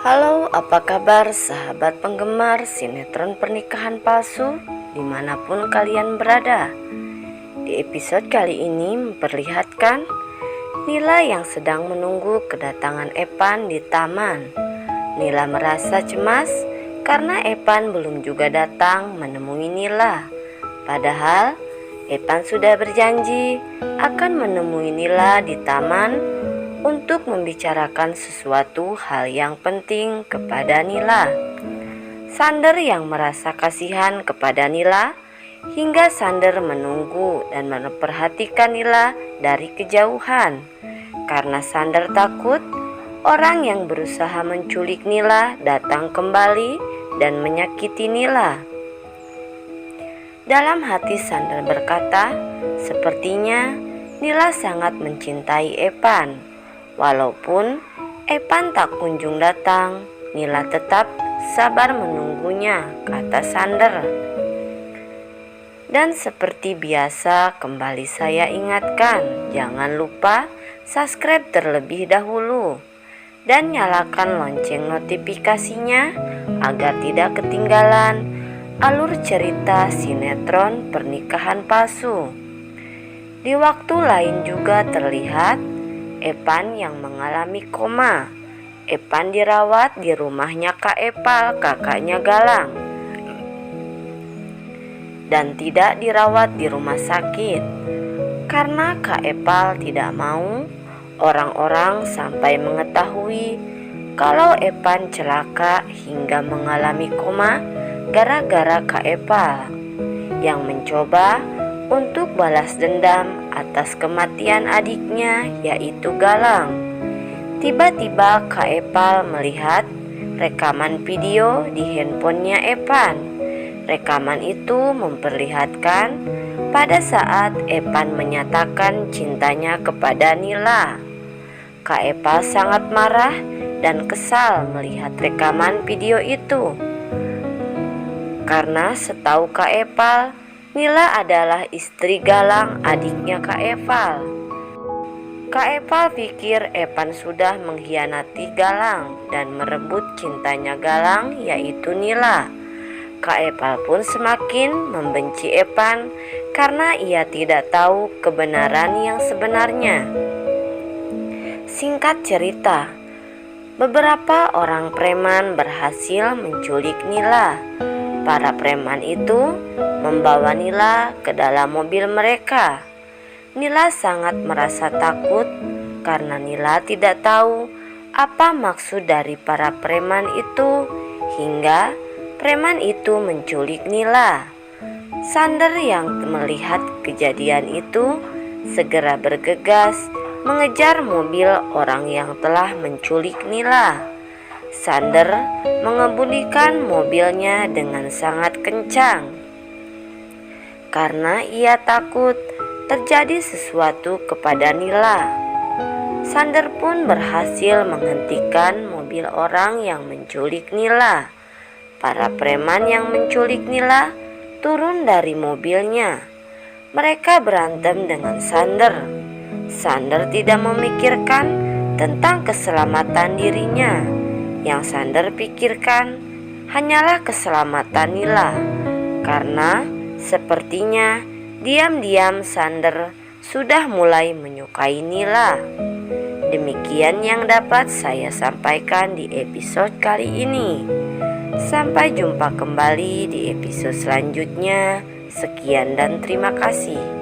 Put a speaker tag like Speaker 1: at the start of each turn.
Speaker 1: Halo, apa kabar sahabat penggemar sinetron pernikahan palsu dimanapun kalian berada. Di episode kali ini memperlihatkan Nila yang sedang menunggu kedatangan Epan di taman. Nila merasa cemas karena Epan belum juga datang menemui Nila. Padahal Epan sudah berjanji akan menemui Nila di taman untuk membicarakan sesuatu hal yang penting kepada Nila. Sander yang merasa kasihan kepada Nila hingga Sander menunggu dan memperhatikan Nila dari kejauhan. Karena Sander takut orang yang berusaha menculik Nila datang kembali dan menyakiti Nila. Dalam hati Sander berkata, sepertinya Nila sangat mencintai Epan. Walaupun Epan tak kunjung datang, Nila tetap sabar menunggunya, kata Sander. Dan seperti biasa, kembali saya ingatkan, jangan lupa subscribe terlebih dahulu dan nyalakan lonceng notifikasinya agar tidak ketinggalan alur cerita sinetron pernikahan palsu. Di waktu lain juga terlihat Epan yang mengalami koma. Epan dirawat di rumahnya Kak Epal, kakaknya Galang, dan tidak dirawat di rumah sakit karena Kak Epal tidak mau orang-orang sampai mengetahui kalau Epan celaka hingga mengalami koma gara-gara Kak Epal yang mencoba untuk balas dendam atas kematian adiknya yaitu Galang. Tiba-tiba Kak Epal melihat rekaman video di handphonenya Epan. Rekaman itu memperlihatkan pada saat Epan menyatakan cintanya kepada Nila. Kak Epal sangat marah dan kesal melihat rekaman video itu. Karena setahu Kak Epal, Nila adalah istri Galang, adiknya Kak Epal. Kak Epal pikir Epan sudah mengkhianati Galang dan merebut cintanya Galang yaitu Nila. Kak Epal pun semakin membenci Epan karena ia tidak tahu kebenaran yang sebenarnya. Singkat cerita, beberapa orang preman berhasil menculik Nila. Para preman itu membawa Nila ke dalam mobil mereka. Nila sangat merasa takut karena Nila tidak tahu apa maksud dari para preman itu hingga preman itu menculik Nila. Sander yang melihat kejadian itu segera bergegas mengejar mobil orang yang telah menculik Nila. Sander mengemudikan mobilnya dengan sangat kencang karena ia takut terjadi sesuatu kepada Nila. Sander pun berhasil menghentikan mobil orang yang menculik Nila. Para preman yang menculik Nila turun dari mobilnya. Mereka berantem dengan Sander. Sander tidak memikirkan tentang keselamatan dirinya. Yang Sander pikirkan hanyalah keselamatan Nila, karena sepertinya diam-diam Sander sudah mulai menyukai Nila. Demikian yang dapat saya sampaikan di episode kali ini. Sampai jumpa kembali di episode selanjutnya. Sekian dan terima kasih.